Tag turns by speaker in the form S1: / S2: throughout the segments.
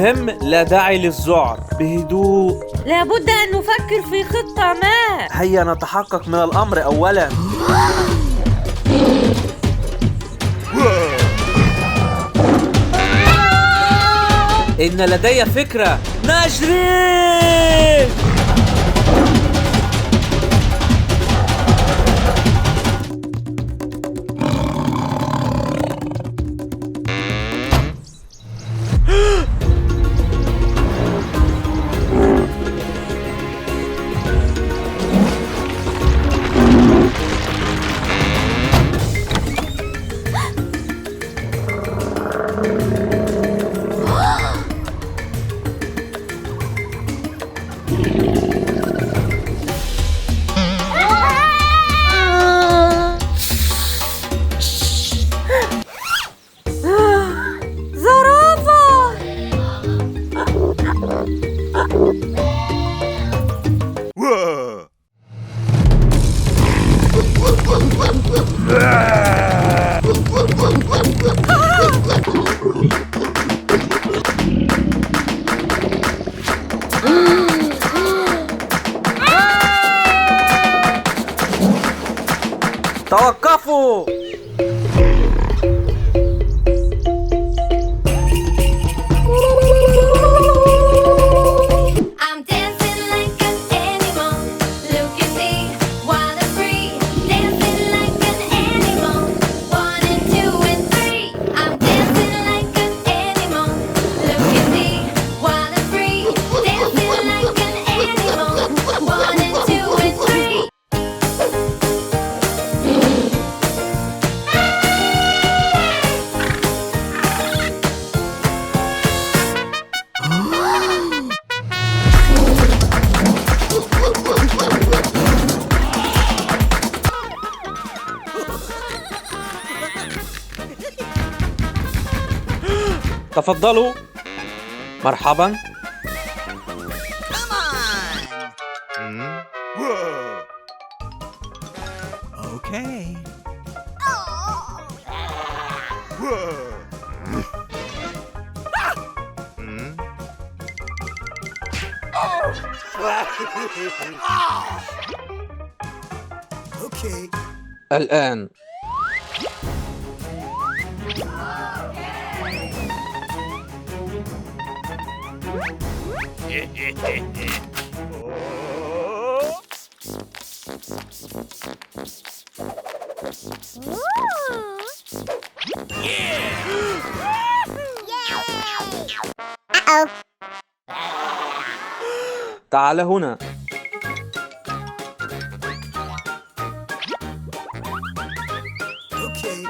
S1: مهم، لا داعي للذعر، بهدوء.
S2: لابد أن نفكر في خطة ما.
S1: هيا نتحقق من الأمر أولاً. إن لدي فكرة، نجري! توقفوا! تفضلوا. مرحبا.
S3: اوكي. اوكي.
S1: الآن تعال هنا.
S3: اوكي.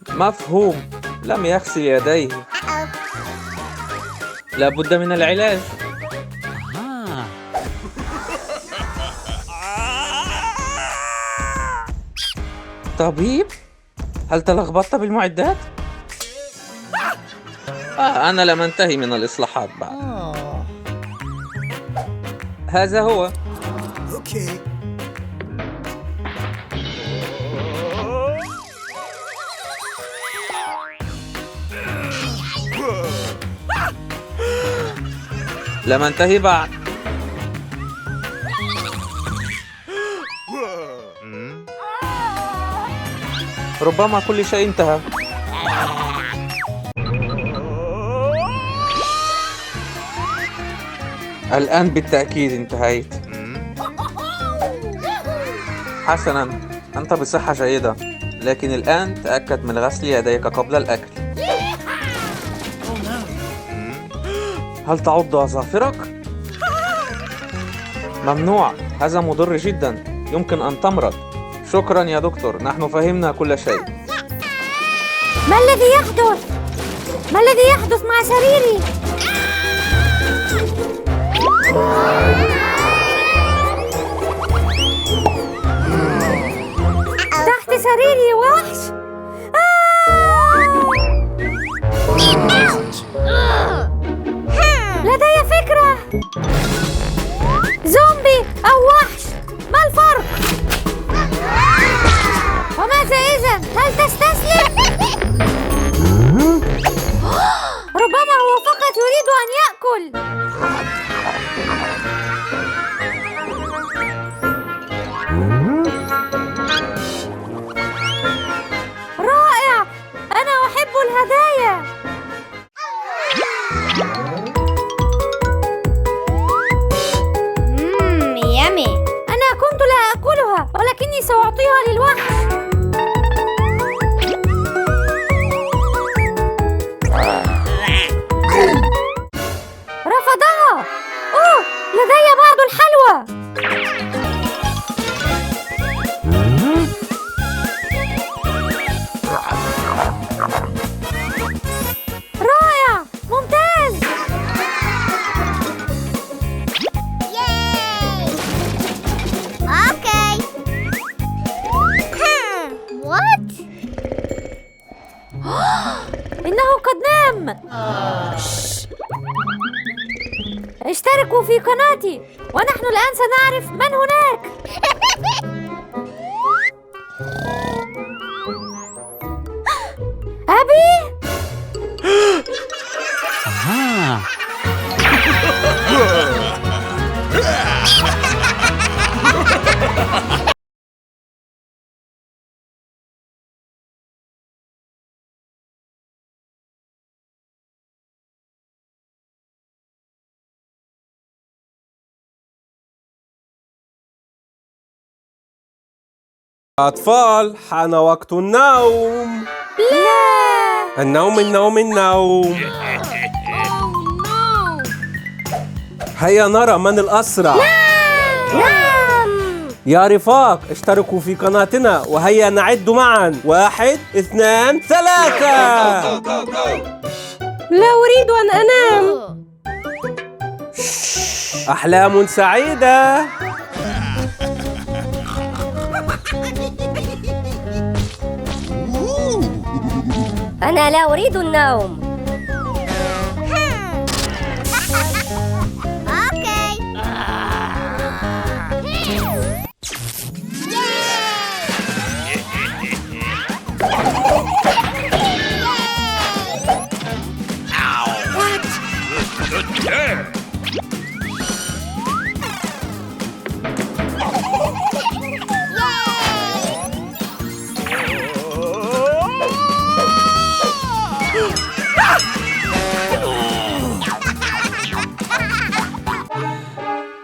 S1: مفهوم. لم يغسل يديه. لا بد من العلاج. طبيب؟ هل تلخبطت بالمعدات؟ أنا لم أنتهي من الإصلاحات بعد. هذا هو.
S3: اوكي.
S1: لم أنتهي بعد. ربما كل شيء انتهى. الآن بالتأكيد انتهيت. حسناً، أنت بصحة جيدة، لكن الآن تأكد من غسل يديك قبل الأكل. هل تعض أظافرك؟ ممنوع، هذا مضر جدا، يمكن أن تمرض. شكرا يا دكتور، نحن فهمنا كل شيء.
S2: ما الذي يحدث؟ ما الذي يحدث مع سريري؟ تحت سريري وحش. لدي فكرة. زومبي أو وحش، ما الفرق؟ وماذا إذن؟ هل تستسلم؟ أنا أحب الهدايا. يامي. أنا كنت لا أكلها ولكني سأعطيها للوحش. رفضها. أوه، لدي بعض الحلوى. رائع، ممتاز.
S4: Okay. What?
S2: إنه قد نام. اشتركوا في قناتي ونحن الآن سنعرف من هناك. أبي؟
S5: أطفال، حان وقت النوم.
S2: لا.
S5: النوم النوم النوم. هيا نرى من الأسرع.
S2: نعم.
S5: يا رفاق، اشتركوا في قناتنا وهيا نعد معا. 1 2 3.
S2: لا أريد أن أنام.
S5: أحلام سعيدة.
S2: أنا لا أريد النوم.
S4: Okay.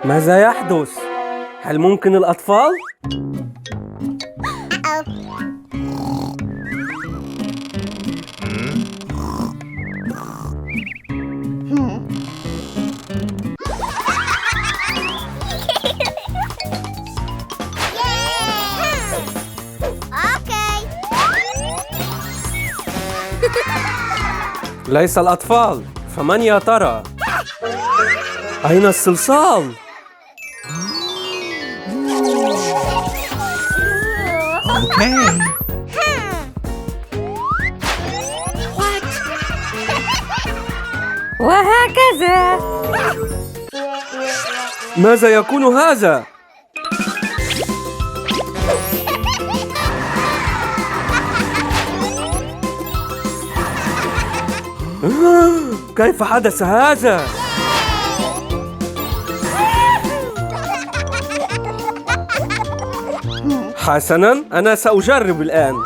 S5: ماذا يحدث؟ هل ممكن الأطفال؟
S4: Okay.
S5: ليس الأطفال، فمن يا ترى؟ أين الصلصال؟
S3: Okay.
S2: وهكذا.
S5: ماذا يكون هذا؟ كيف حدث هذا؟ حسناً، أنا سأجرب الآن.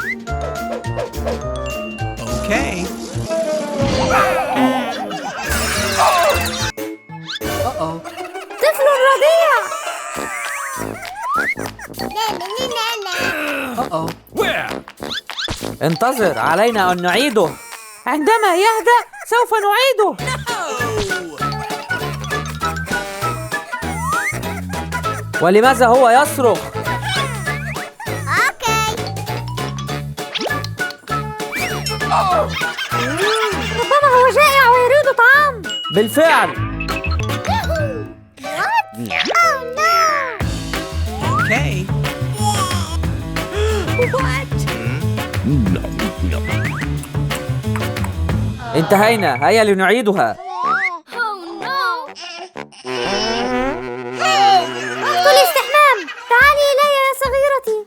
S3: Okay.
S2: طفل رضيع.
S1: انتظر، علينا أن نعيده.
S2: عندما يهدأ سوف نعيده.
S1: ولماذا هو يصرخ؟
S4: Okay.
S2: ربما هو جائع ويريد طعام.
S1: بالفعل.
S4: Oh no.
S3: Okay.
S1: انتهينا، هيا لنعيدها.
S2: وقت الاستحمام. تعالي إلي يا صغيرتي.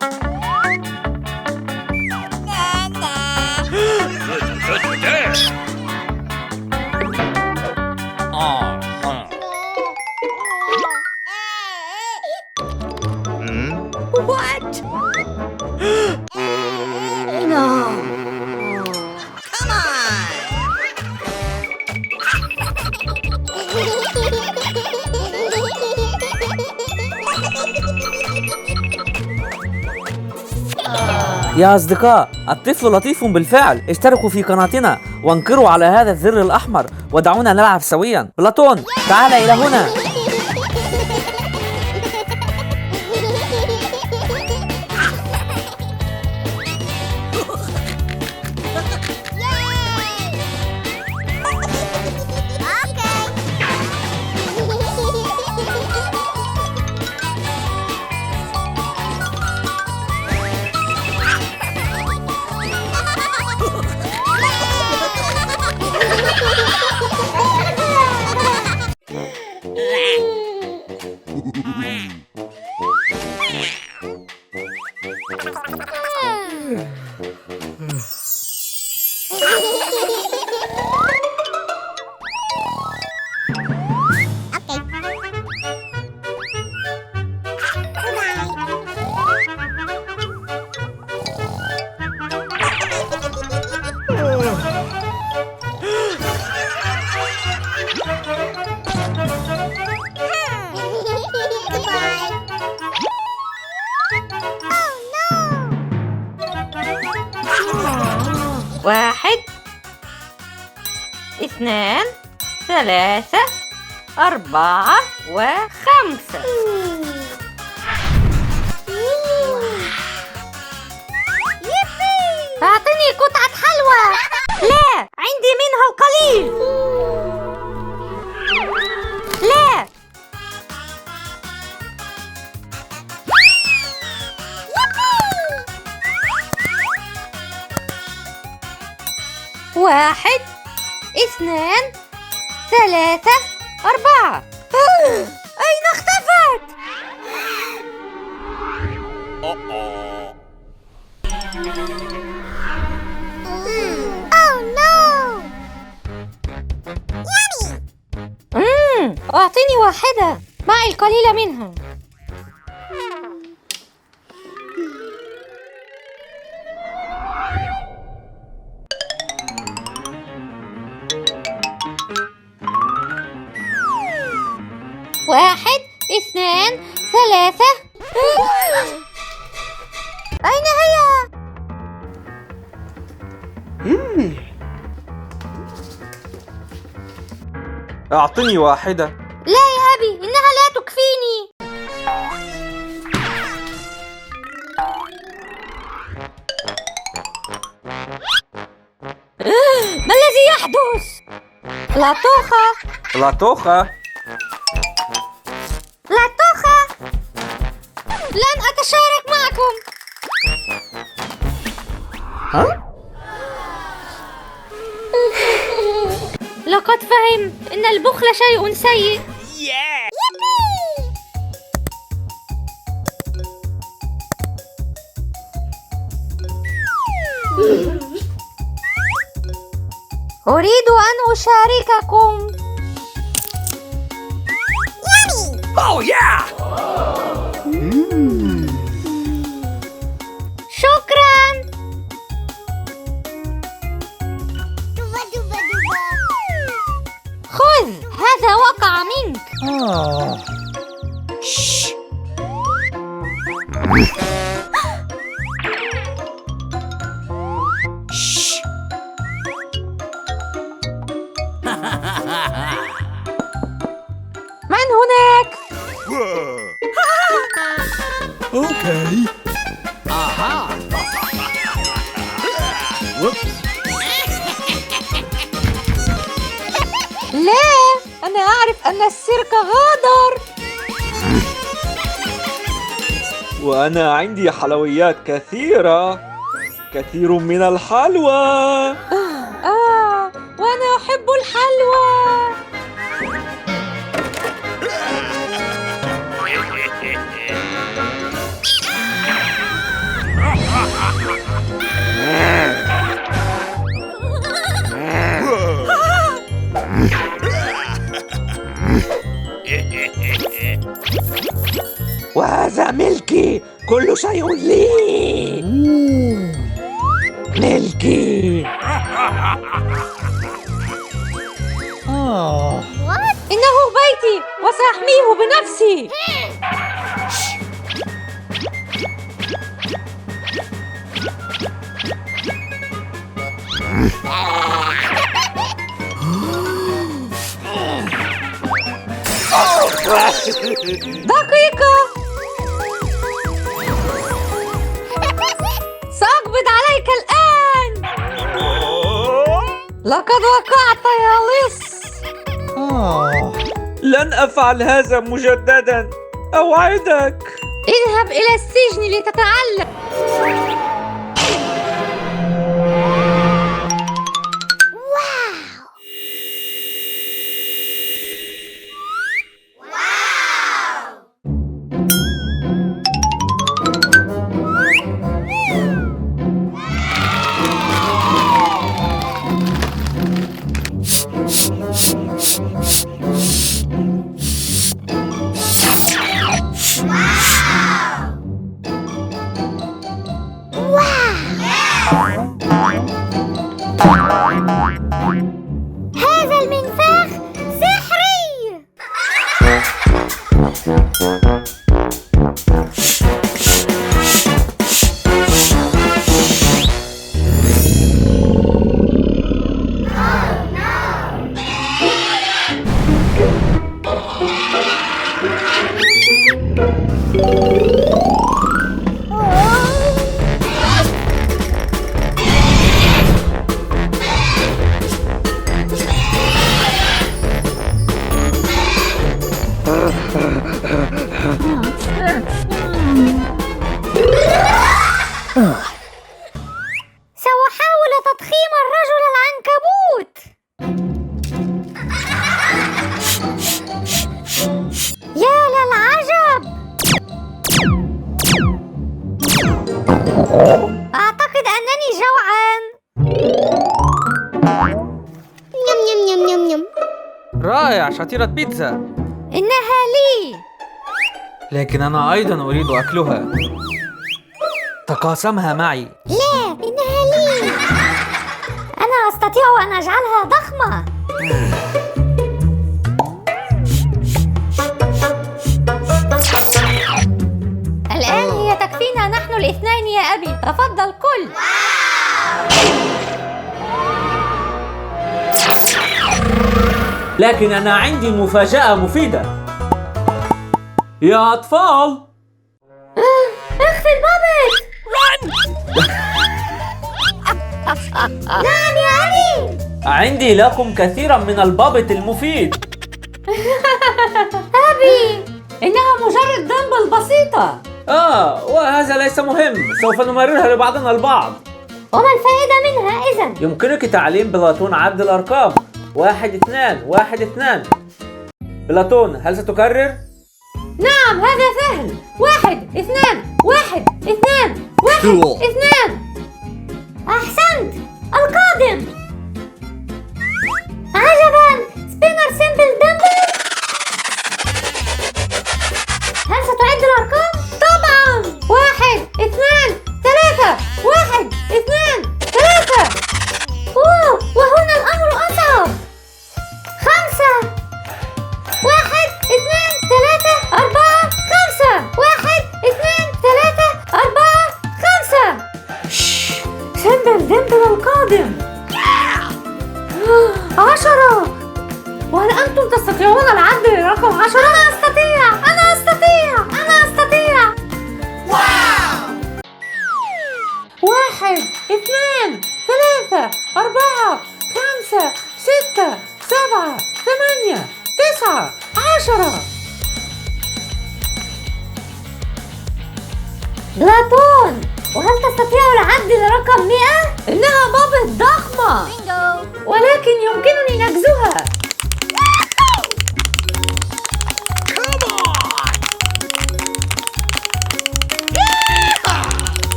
S6: يا أصدقاء، الطفل لطيف بالفعل. اشتركوا في قناتنا وانقروا على هذا الزر الأحمر ودعونا نلعب سويا. بلاطون، تعال إلى هنا.
S2: واحد، اثنان، ثلاثة، أربعة، وخمسة. أعطني قطعة حلوى. لا، عندي منها القليل. لا. واحد، اثنان، ثلاثة، أربعة. أين اختفت؟ أعطيني واحدة، معي القليل منها. واحد، اثنان، ثلاثة. أين هي؟
S1: أعطني واحدة.
S2: لا يا أبي، إنها لا تكفيني. ما الذي يحدث؟ لاطوخة.
S1: لاطوخة.
S2: لاطوخة، لن أتشارك معكم. لقد فهمت إن البخل شيء سيء. أريد أن أشارككم. شكرا. خذ، هذا وقع منك. من هناك؟
S3: Okay. Whoops.
S2: لا، أنا أعرف أن السيرك غادر.
S1: وأنا عندي حلويات كثيرة، كثير من الحلوى.
S2: وأنا أحب الحلوى.
S5: وهذا ملكي، كل شيء لي. ملكي.
S2: إنه بيتي وسأحميه بنفسي. دقيقة، سأقبض عليك الآن. لقد وقعت يا لص.
S1: لن أفعل هذا مجددا، أوعدك.
S2: اذهب إلى السجن لتتعلم. هذا المنفاخ سحري. سأحاول تضخيم الرجل العنكبوت. يا للعجب، أعتقد أنني جوعان.
S4: يم يم يم يم يم.
S6: رائع، شطيرة بيتزا.
S2: إنها لي.
S6: لكن أنا أيضا أريد أكلها. تقاسمها معي.
S2: لا، إنها لي. أنا أستطيع أن أجعلها ضخمة. الآن هي تكفينا نحن الاثنين يا أبي. تفضل كل.
S5: لكن أنا عندي مفاجأة مفيدة يا أطفال.
S2: اخفي البابت. نعم يا أبي.
S5: عندي لكم كثيرا من البابت المفيد.
S2: أبي، إنها مجرد دمبل بسيطة.
S5: وهذا ليس مهم، سوف نمررها لبعضنا البعض.
S2: وما الفائدة منها إذن؟
S5: يمكنك تعليم بلاطون عد الأرقام. 1 2 1 2. بلاطون، هل ستكرر؟
S2: نعم، هذا سهل. 1 2 1 2 1 2. أحسنت. القادم. عجبا، سبينر سيمبل دمبل. هل ستعد الأرقام؟ طبعا. 1 2 3 1 2 3. أوه، وهنا الأمر أصعب. 5 1 2 3 4 5. 1 2 3 4 5. سيمبل دمبل القادم. 10. وهل أنتم تستطيعون العد لرقم 10؟ أنا أستطيع. أنا أستطيع. أنا أستطيع. واو. 1 2 3 4 5 6 7 8 9 10. بلاطون، وهل تستطيع العد لرقم 100؟ إنها بابت ضخمة، ولكن يمكنني نجزها.